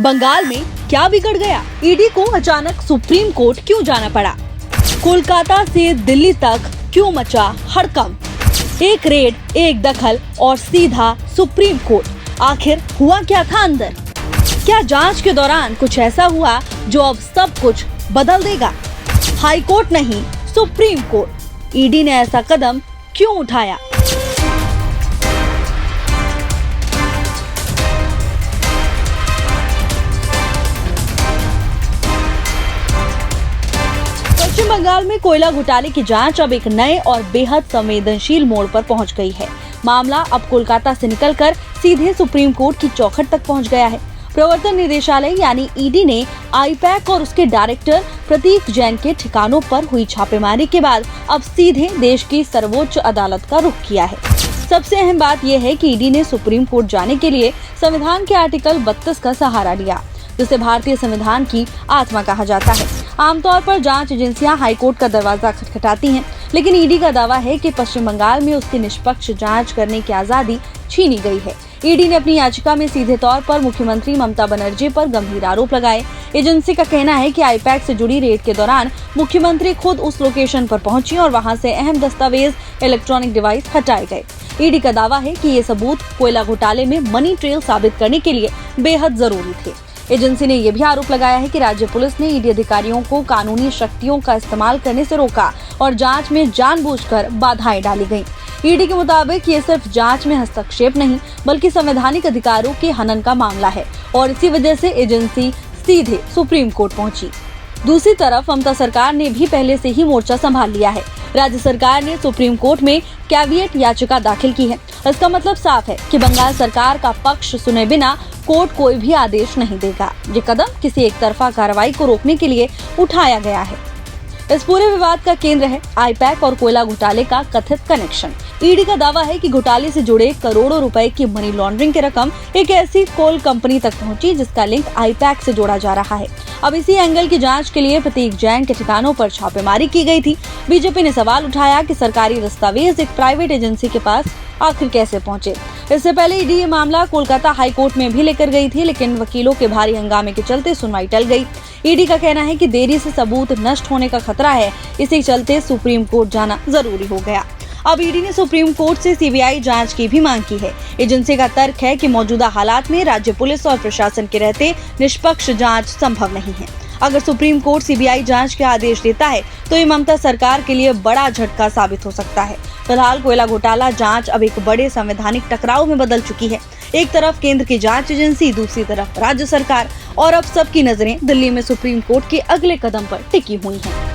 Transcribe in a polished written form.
बंगाल में क्या बिगड़ गया? ईडी को अचानक सुप्रीम कोर्ट क्यों जाना पड़ा? कोलकाता से दिल्ली तक क्यों मचा हड़कंप? एक रेड, एक दखल और सीधा सुप्रीम कोर्ट। आखिर हुआ क्या था अंदर? क्या जांच के दौरान कुछ ऐसा हुआ जो अब सब कुछ बदल देगा? हाई कोर्ट नहीं, सुप्रीम कोर्ट। ईडी ने ऐसा कदम क्यों उठाया? पश्चिम बंगाल में कोयला घोटाले की जांच अब एक नए और बेहद संवेदनशील मोड़ पर पहुंच गई है। मामला अब कोलकाता से निकलकर सीधे सुप्रीम कोर्ट की चौखट तक पहुंच गया है। प्रवर्तन निदेशालय यानी ईडी ने आईपैक और उसके डायरेक्टर प्रतीक जैन के ठिकानों पर हुई छापेमारी के बाद अब सीधे देश की सर्वोच्च अदालत का रुख किया है। सबसे अहम बात यह है कि ईडी ने सुप्रीम कोर्ट जाने के लिए संविधान के आर्टिकल 32 का सहारा लिया, जिसे भारतीय संविधान की आत्मा कहा जाता है। आमतौर पर जांच एजेंसियां हाईकोर्ट का दरवाजा खटखटाती हैं, लेकिन ईडी का दावा है कि पश्चिम बंगाल में उसकी निष्पक्ष जांच करने की आजादी छीनी गई है। ईडी ने अपनी याचिका में सीधे तौर पर मुख्यमंत्री ममता बनर्जी पर गंभीर आरोप लगाए। एजेंसी का कहना है कि आईपैक से जुड़ी रेड के दौरान मुख्यमंत्री खुद उस लोकेशन पर पहुंची और वहां से अहम दस्तावेज, इलेक्ट्रॉनिक डिवाइस हटाए गए। ईडी का दावा है कि ये सबूत कोयला घोटाले में मनी ट्रेल साबित करने के लिए बेहद जरूरी थे। एजेंसी ने यह भी आरोप लगाया है कि राज्य पुलिस ने ईडी अधिकारियों को कानूनी शक्तियों का इस्तेमाल करने से रोका और जांच में जानबूझकर बाधाएं डाली गईं। ईडी के मुताबिक ये सिर्फ जांच में हस्तक्षेप नहीं, बल्कि संवैधानिक अधिकारों के हनन का मामला है और इसी वजह से एजेंसी सीधे सुप्रीम कोर्ट पहुंची। दूसरी तरफ ममता सरकार ने भी पहले से ही मोर्चा संभाल लिया है। राज्य सरकार ने सुप्रीम कोर्ट में कैविएट याचिका दाखिल की है। इसका मतलब साफ है कि बंगाल सरकार का पक्ष सुने बिना कोर्ट कोई भी आदेश नहीं देगा। ये कदम किसी एक तरफा कार्रवाई को रोकने के लिए उठाया गया है। इस पूरे विवाद का केंद्र है आईपैक और कोयला घोटाले का कथित कनेक्शन। ईडी का दावा है कि घोटाले से जुड़े करोड़ों रुपए की मनी लॉन्ड्रिंग की रकम एक ऐसी कोल कंपनी तक पहुंची जिसका लिंक आईपैक से जोड़ा जा रहा है। अब इसी एंगल की जांच के लिए प्रतीक जैन के ठिकानों पर छापेमारी की गई थी। बीजेपी ने सवाल उठाया कि सरकारी दस्तावेज एक प्राइवेट एजेंसी के पास आखिर कैसे पहुंचे। इससे पहले ईडी ये मामला कोलकाता हाई कोर्ट में भी लेकर गई थी, लेकिन वकीलों के भारी हंगामे के चलते सुनवाई टल गई। ईडी का कहना है कि देरी से सबूत नष्ट होने का खतरा है, इसी चलते सुप्रीम कोर्ट जाना जरूरी हो गया। अब ईडी ने सुप्रीम कोर्ट से सीबीआई जांच की भी मांग की है। एजेंसी का तर्क है कि मौजूदा हालात में राज्य पुलिस और प्रशासन के रहते निष्पक्ष जांच संभव नहीं है। अगर सुप्रीम कोर्ट सीबीआई जांच के आदेश देता है तो ये ममता सरकार के लिए बड़ा झटका साबित हो सकता है। फिलहाल कोयला घोटाला जांच अब एक बड़े संवैधानिक टकराव में बदल चुकी है। एक तरफ केंद्र की जांच एजेंसी, दूसरी तरफ राज्य सरकार और अब सबकी नजरें दिल्ली में सुप्रीम कोर्ट के अगले कदम पर टिकी हुई हैं।